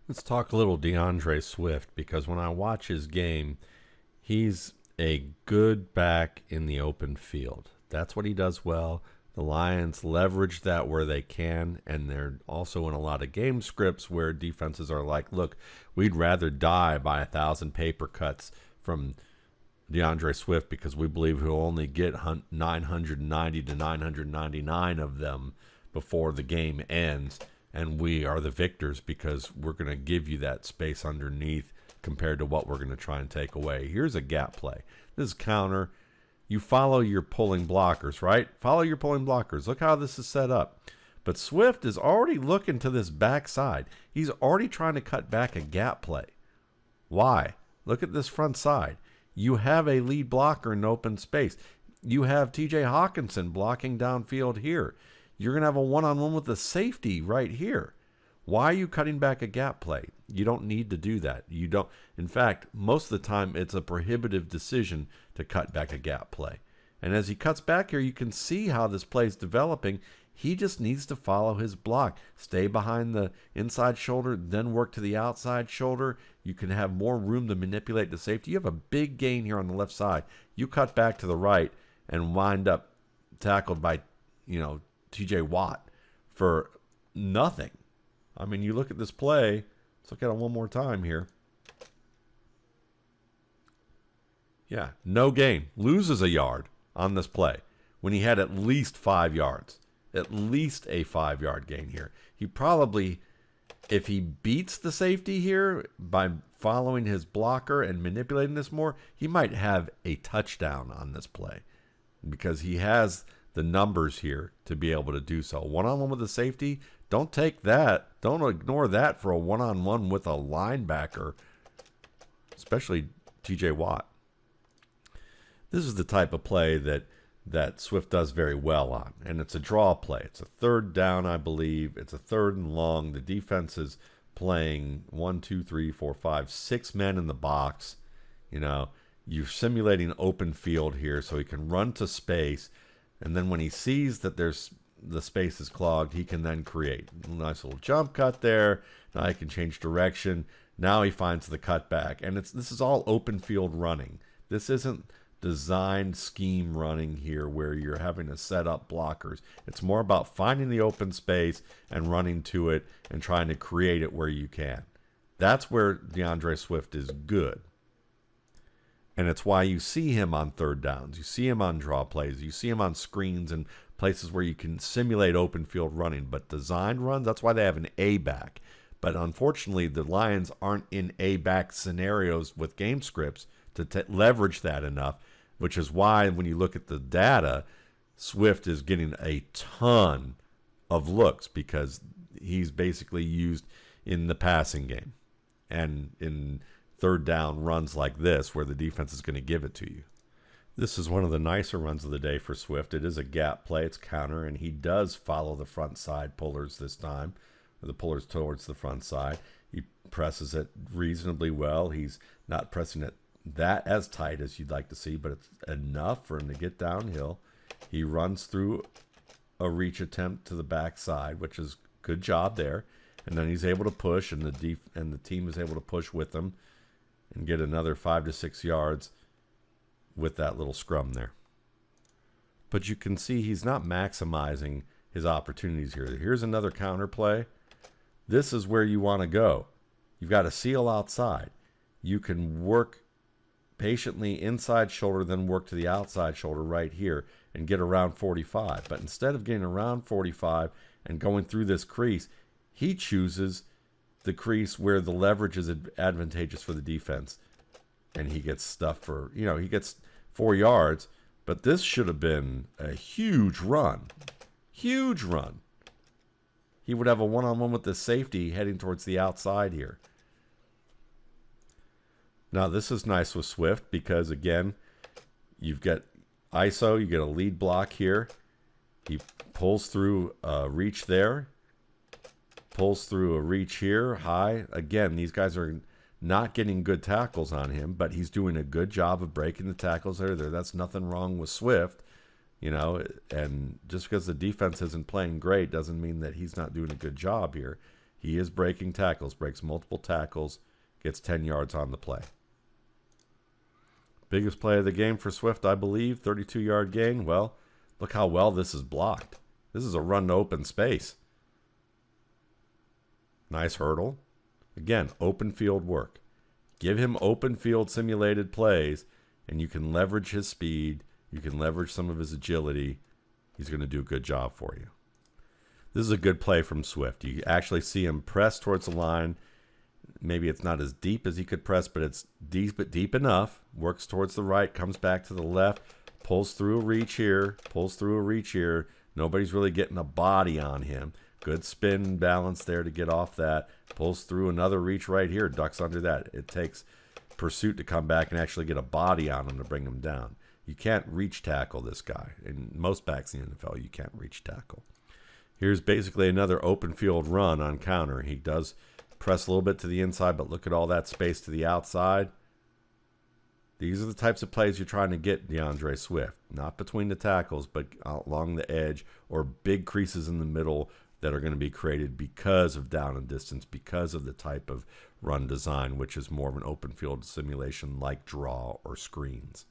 Let's talk a little DeAndre Swift, because when I watch his game, he's a good back in the open field. That's what he does well. The Lions leverage that where they can, and they're also in a lot of game scripts where defenses are like, look, we'd rather die by 1,000 paper cuts from DeAndre Swift because we believe he'll only get 990 to 999 of them before the game ends, and we are the victors because we're going to give you that space underneath compared to what we're going to try and take away. Here's a gap play. This is counter. You follow your pulling blockers, right? Follow your pulling blockers. Look how this is set up. But Swift is already looking to this backside. He's already trying to cut back a gap play. Why? Look at this front side. You have a lead blocker in open space. You have TJ Hawkinson blocking downfield here. You're going to have a one-on-one with the safety right here. Why are you cutting back a gap play? You don't need to do that. You don't. In fact, most of the time, it's a prohibitive decision to cut back a gap play. And as he cuts back here, you can see how this play is developing. He just needs to follow his block. Stay behind the inside shoulder, then work to the outside shoulder. You can have more room to manipulate the safety. You have a big gain here on the left side. You cut back to the right and wind up tackled by, TJ Watt for nothing. I mean, you look at this play. Let's look at it one more time here. Yeah, no gain. Loses a yard on this play when he had at least 5 yards. At least a 5-yard gain here. He probably, if he beats the safety here by following his blocker and manipulating this more, he might have a touchdown on this play because he has the numbers here to be able to do so. One-on-one with the safety, don't take that. Don't ignore that for a one-on-one with a linebacker, especially TJ Watt. This is the type of play that Swift does very well on, and it's a draw play. It's a third down, I believe. It's a third and long. The defense is playing 1, 2, 3, 4, 5, 6 men in the box. You're simulating open field here so he can run to space, and then when he sees that the space is clogged, he can then create a nice little jump cut there. Now he can change direction. Now he finds the cutback, and this is all open field running. This isn't designed scheme running here where you're having to set up blockers. It's more about finding the open space and running to it and trying to create it where you can. That's where DeAndre Swift is good. And it's why you see him on third downs. You see him on draw plays. You see him on screens and places where you can simulate open field running. But designed runs, that's why they have an A-back. But unfortunately, the Lions aren't in A-back scenarios with game scripts to leverage that enough, which is why when you look at the data, Swift is getting a ton of looks because he's basically used in the passing game and in third down runs like this where the defense is going to give it to you. This is one of the nicer runs of the day for Swift. It is a gap play. It's counter, and he does follow the front side pullers this time, or the pullers towards the front side. He presses it reasonably well. He's not pressing it that as tight as you'd like to see, but it's enough for him to get downhill. He runs through a reach attempt to the backside, which is good job there, and then he's able to push, and the team is able to push with him and get another 5 to 6 yards with that little scrum there. But you can see he's not maximizing his opportunities here. Here's another counter play. This is where you want to go. You've got a seal outside. You can work patiently inside shoulder, then work to the outside shoulder right here and get around 45. But instead of getting around 45 and going through this crease, he chooses the crease where the leverage is advantageous for the defense. And he gets stuff for, he gets 4 yards. But this should have been a huge run. Huge run. He would have a one-on-one with the safety heading towards the outside here. Now, this is nice with Swift because, again, you've got ISO, you get a lead block here. He pulls through a reach there, pulls through a reach here, high. Again, these guys are not getting good tackles on him, but he's doing a good job of breaking the tackles there. That's nothing wrong with Swift, and just because the defense isn't playing great doesn't mean that he's not doing a good job here. He is breaking tackles, breaks multiple tackles, gets 10 yards on the play. Biggest play of the game for Swift, I believe, 32-yard gain. Well, look how well this is blocked. This is a run to open space. Nice hurdle. Again, open field work. Give him open field simulated plays, and you can leverage his speed. You can leverage some of his agility. He's going to do a good job for you. This is a good play from Swift. You actually see him press towards the line. Maybe it's not as deep as he could press, but it's deep enough. Works towards the right, comes back to the left, pulls through a reach here, pulls through a reach here. Nobody's really getting a body on him. Good spin balance there to get off that. Pulls through another reach right here, ducks under that. It takes pursuit to come back and actually get a body on him to bring him down. You can't reach tackle this guy. In most backs in the NFL, you can't reach tackle. Here's basically another open field run on counter. He does press a little bit to the inside, but look at all that space to the outside. These are the types of plays you're trying to get DeAndre Swift. Not between the tackles, but along the edge or big creases in the middle that are going to be created because of down and distance, because of the type of run design, which is more of an open field simulation like draw or screens.